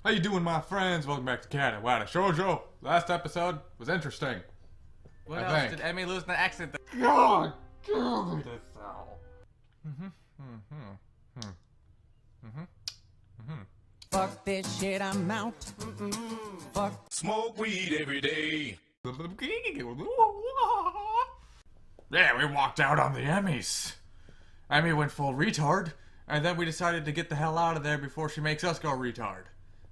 How you doing, my friends? Welcome back to Katawa Shoujo. Last episode was interesting. What else did Emmy lose in the accident? God damn it, Sal. Fuck this shit, I'm out. Fuck. Smoke weed every day. Yeah, we walked out on the Emmys. Emmy went full retard, and then we decided to get the hell out of there before she makes us go retard.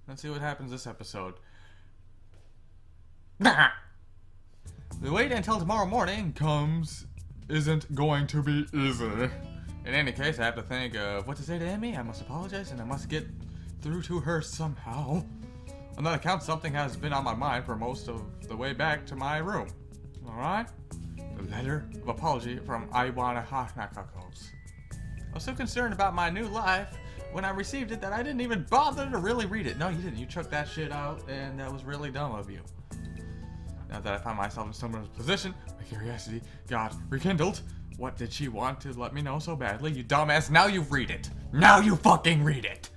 Let's see what happens this episode. The wait until tomorrow morning isn't going to be easy. In any case, I have to think of what to say to Emmy. I must apologize, and I must get through to her somehow. On that account, something has been on my mind for most of the way back to my room. Alright? The letter of apology from Iwana Hanakakos. I was so concerned about my new life when I received it that I didn't even bother to really read it. No, you didn't. You chucked that shit out, and that was really dumb of you. Now that I find myself in someone's position, my curiosity got rekindled. What did she want to let me know so badly? You dumbass, now you read it. Now you fucking read it.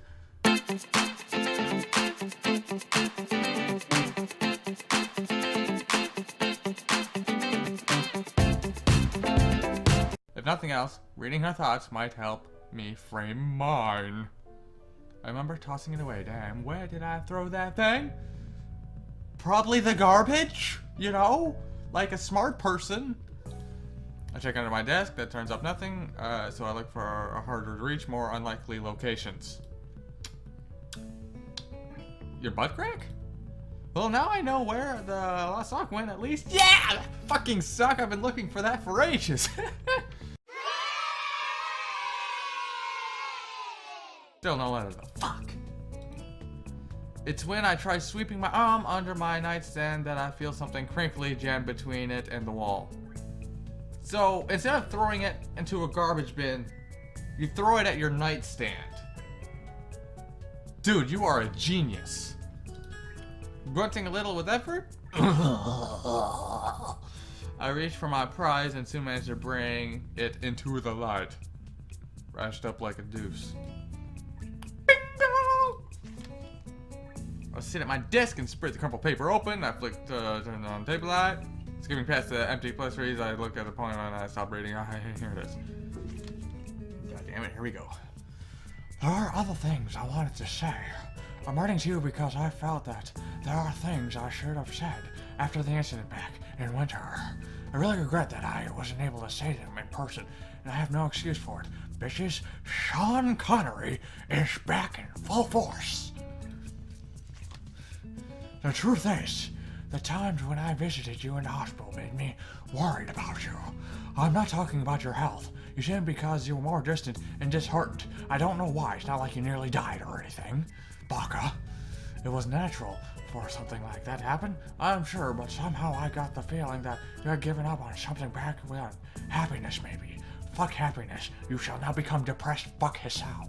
If nothing else, reading her thoughts might help me frame mine. I remember tossing it away. Damn, where did I throw that thing? Probably the garbage, you know? Like a smart person. I check under my desk, that turns up nothing, so I look for a harder to reach, more unlikely locations. Your butt crack? Well, now I know where the lost sock went at least. Yeah! That fucking sock, I've been looking for that for ages. Still no letter though. Fuck! It's when I try sweeping my arm under my nightstand that I feel something crinkly jammed between it and the wall. So, instead of throwing it into a garbage bin, you throw it at your nightstand. Dude, you are a genius. Grunting a little with effort, I reach for my prize and soon manage to bring it into the light. Rashed up like a deuce. I sit at my desk and spread the crumpled paper open. I flicked, turned on the table light. Skipping past the empty pleasantries, I look at the point and I stop reading. Here it is. God damn it, here we go. There are other things I wanted to say. I'm writing to you because I felt that there are things I should have said after the incident back in winter. I really regret that I wasn't able to say them in person, and I have no excuse for it. Bitches, Sean Connery is back in full force. The truth is, the times when I visited you in the hospital made me worried about you. I'm not talking about your health. You seem because you were more distant and disheartened. I don't know why. It's not like you nearly died or anything. Baka. It was natural for something like that to happen, I'm sure, but somehow I got the feeling that you had given up on something back with happiness, maybe. Fuck happiness. You shall now become depressed. Fuck Hisao.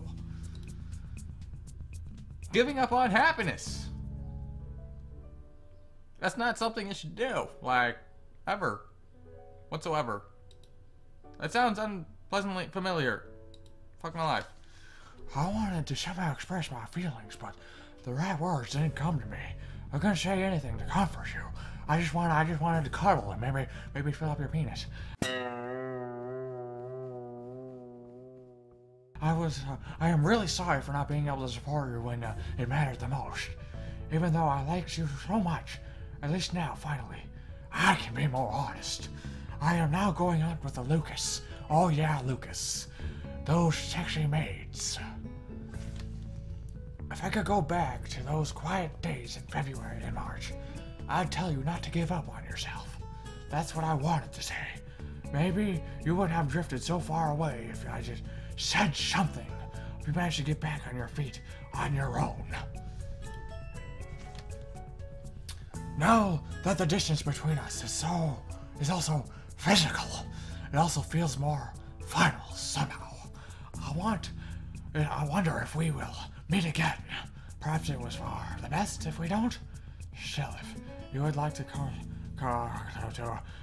Giving up on happiness. That's not something you should do, like, ever, whatsoever. That sounds unpleasantly familiar. Fuck my life. I wanted to somehow express my feelings, but the right words didn't come to me. I couldn't say anything to comfort you. I just wanted to cuddle and maybe fill up your penis. I am really sorry for not being able to support you when it mattered the most. Even though I liked you so much. At least now, finally, I can be more honest. I am now going out with the Lucas. Oh yeah, Lucas. Those sexy maids. If I could go back to those quiet days in February and March, I'd tell you not to give up on yourself. That's what I wanted to say. Maybe you wouldn't have drifted so far away if I just said something. If you managed to get back on your feet on your own. Know that the distance between us is also physical. It also feels more final somehow. I wonder if we will meet again. Perhaps it was for the best if we don't. Still, if you would like to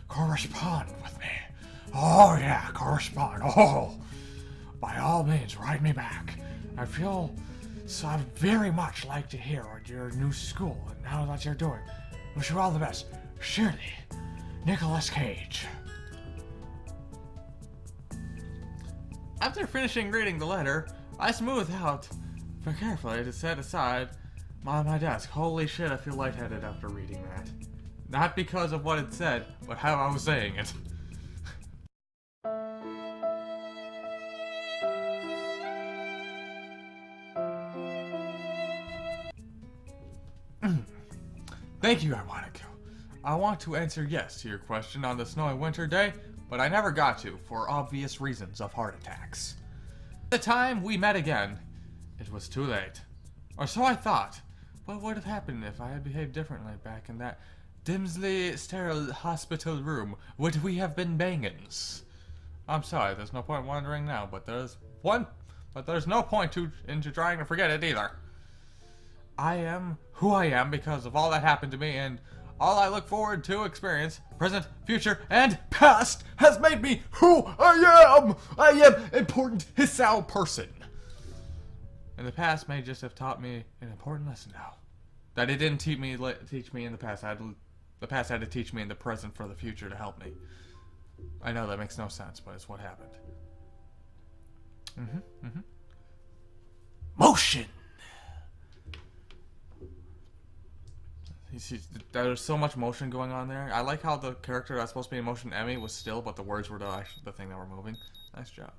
correspond with me. Oh yeah, correspond. Oh, by all means, write me back. I feel So I'd very much like to hear what your new school and how that you're doing. Wish you all the best. Surely, Nicolas Cage. After finishing reading the letter, I smoothed out very carefully to set aside on my desk. Holy shit, I feel lightheaded after reading that. Not because of what it said, but how I was saying it. Thank you, Ironico. I want to answer yes to your question on the snowy winter day, but I never got to, for obvious reasons of heart attacks. By the time we met again, it was too late. Or so I thought. What would have happened if I had behaved differently back in that dimly sterile hospital room? Would we have been bangins? I'm sorry, there's no point wondering now, but there's no point into trying to forget it either. I am who I am because of all that happened to me, and all I look forward to experience, present, future, and past, has made me who I am! I am important Hisao person. And the past may just have taught me an important lesson now. That it didn't teach me in the past. The past had to teach me in the present for the future to help me. I know that makes no sense, but it's what happened. Motion! There's so much motion going on there. I like how the character that's supposed to be in motion, Emmy, was still, but the words were the thing that were moving. Nice job.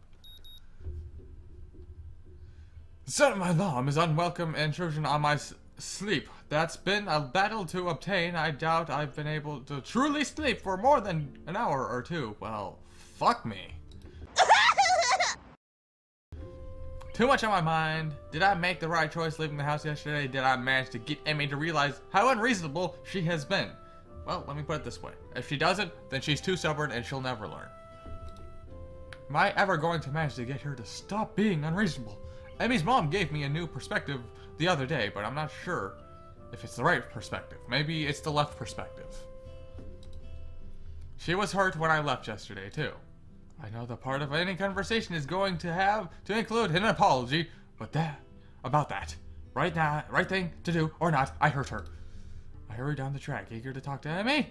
The sound of my alarm is unwelcome intrusion on my sleep. That's been a battle to obtain. I doubt I've been able to truly sleep for more than an hour or two. Well, fuck me. Too much on my mind. Did I make the right choice leaving the house yesterday? Did I manage to get Emmy to realize how unreasonable she has been? Well, let me put it this way. If she doesn't, then she's too stubborn and she'll never learn. Am I ever going to manage to get her to stop being unreasonable? Emmy's mom gave me a new perspective the other day, but I'm not sure if it's the right perspective. Maybe it's the left perspective. She was hurt when I left yesterday, too. I know the part of any conversation is going to have to include an apology, but about that. Right thing to do or not, I hurt her. I hurry down the track, eager to talk to Emmy.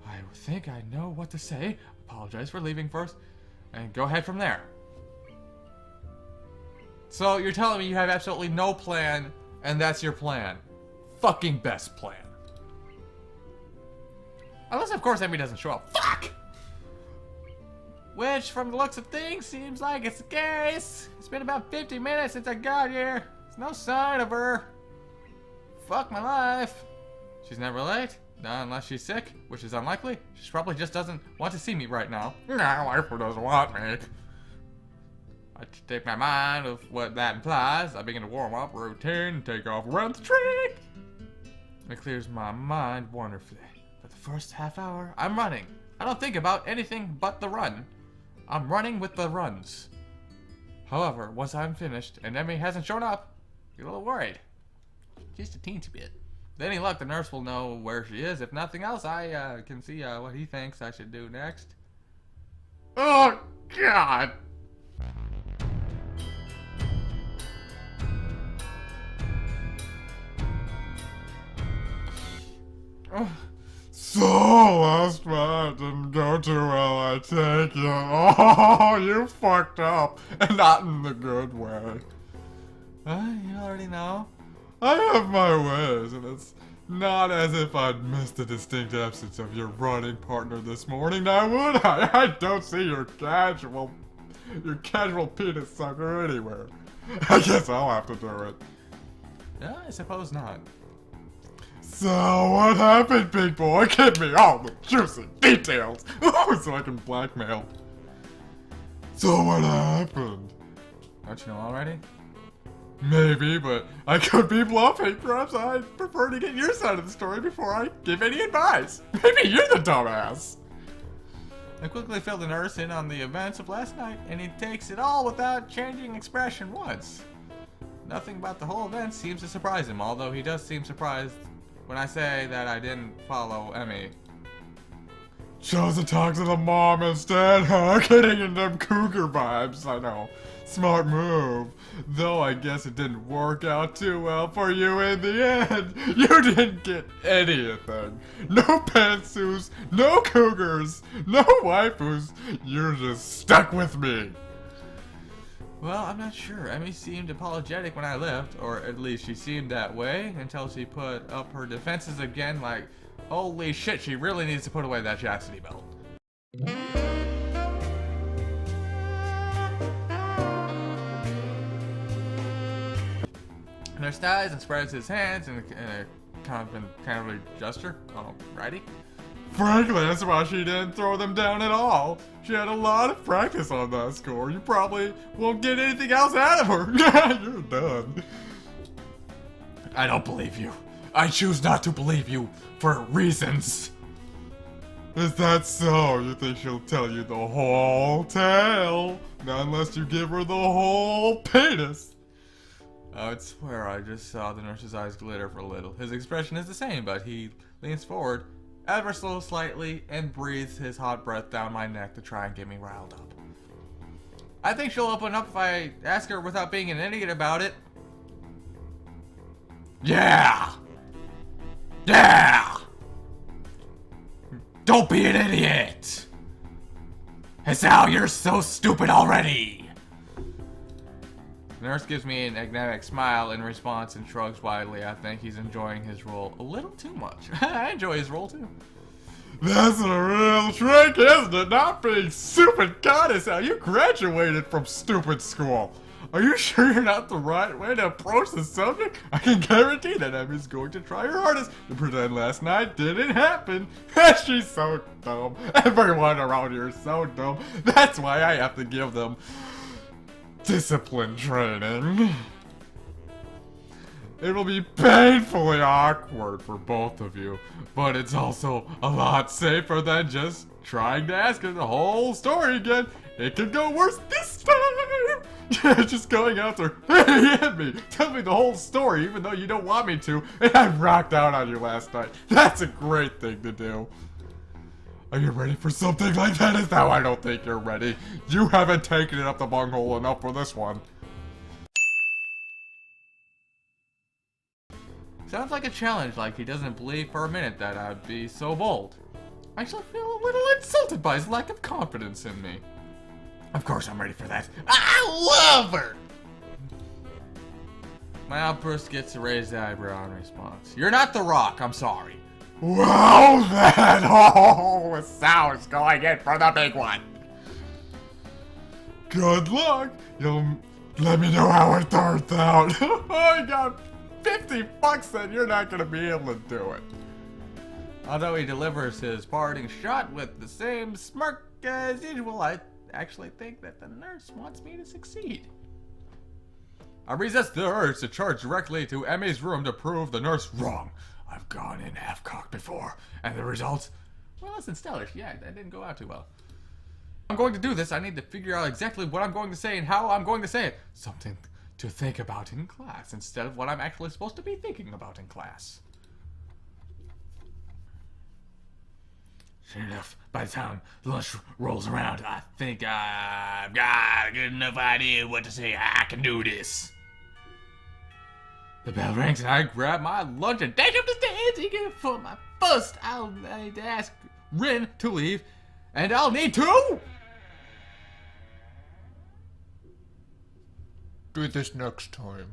I think I know what to say. Apologize for leaving first, and go ahead from there. So you're telling me you have absolutely no plan, and that's your plan. Fucking best plan. Unless, of course, Emmy doesn't show up. Fuck! Which, from the looks of things, seems like it's the case. It's been about 50 minutes since I got here. There's no sign of her. Fuck my life. She's never late. Not unless she's sick, which is unlikely. She probably just doesn't want to see me right now. No, wife doesn't want me. I take my mind of what that implies. I begin to warm up, routine, take off, run the trick. It clears my mind wonderfully. For the first half hour, I'm running. I don't think about anything but the run. I'm running with the runs. However, once I'm finished and Emmy hasn't shown up, I get a little worried. Just a teensy bit. With any luck, the nurse will know where she is. If nothing else, I can see what he thinks I should do next. Oh, God! So, last night didn't go too well, I take it. Oh, you fucked up. And not in the good way. You already know. I have my ways, and it's not as if I'd missed the distinct absence of your running partner this morning, now would I? I don't see your casual penis sucker anywhere. I guess I'll have to do it. Yeah, I suppose not. So, what happened, big boy? Give me all the juicy details! So I can blackmail. So, what happened? Don't you know already? Maybe, but I could be bluffing. Perhaps I'd prefer to get your side of the story before I give any advice. Maybe you're the dumbass. I quickly fill the nurse in on the events of last night, and he takes it all without changing expression once. Nothing about the whole event seems to surprise him, although he does seem surprised when I say that I didn't follow Emmy. chose to talk to the mom instead, huh? Getting in them cougar vibes, I know. Smart move. Though I guess it didn't work out too well for you in the end. You didn't get anything. No pantsuits, no cougars, no waifus. You're just stuck with me. Well, I'm not sure. Emmy seemed apologetic when I left, or at least she seemed that way, until she put up her defenses again like, holy shit, she really needs to put away that chastity belt. Nurse dies and spreads his hands in a kind of gesture. Alrighty. Frankly, that's why she didn't throw them down at all. She had a lot of practice on that score. You probably won't get anything else out of her. You're done. I don't believe you. I choose not to believe you for reasons. Is that so? You think she'll tell you the whole tale? Not unless you give her the whole penis. I would swear I just saw the nurse's eyes glitter for a little. His expression is the same, but he leans forward ever so slightly and breathes his hot breath down my neck to try and get me riled up. I think she'll open up if I ask her without being an idiot about it. Yeah! Yeah! Don't be an idiot! Hisao, you're so stupid already! The nurse gives me an enigmatic smile in response and shrugs widely. I think he's enjoying his role a little too much. I enjoy his role too. That's a real trick, isn't it? Not being stupid goddess. How you graduated from stupid school. Are you sure you're not the right way to approach the subject? I can guarantee that Emmy's going to try her hardest to pretend last night didn't happen. She's so dumb. Everyone around here is so dumb. That's why I have to give them discipline training. It will be painfully awkward for both of you, but it's also a lot safer than just trying to ask her the whole story again. It could go worse this time. Just going out there, hey, he hit me. Tell me the whole story, even though you don't want me to, and I rocked out on you last night. That's a great thing to do. Are you ready for something like that? Is now I don't think you're ready. You haven't taken it up the bunghole enough for this one. Sounds like a challenge, like he doesn't believe for a minute that I'd be so bold. I actually feel a little insulted by his lack of confidence in me. Of course I'm ready for that. I love her! My outburst gets a raised eyebrow in response. You're not The Rock, I'm sorry. Well then, oh, Sal's going in for the big one. Good luck. You'll let me know how it turns out. I got $50 and you're not gonna be able to do it. Although he delivers his parting shot with the same smirk as usual, I actually think that the nurse wants me to succeed. I resist the urge to charge directly to Emmy's room to prove the nurse wrong. I've gone in half-cocked before, and the results, well, less than stellar. Yeah, that didn't go out too well. If I'm going to do this, I need to figure out exactly what I'm going to say and how I'm going to say it. Something to think about in class, instead of what I'm actually supposed to be thinking about in class. Sure enough, by the time lunch rolls around, I think I've got a good enough idea what to say. I can do this. The bell rings and I grab my lunch and dash up the stairs eager for my first. I'll need to ask Rin to leave, and I'll need to do this next time.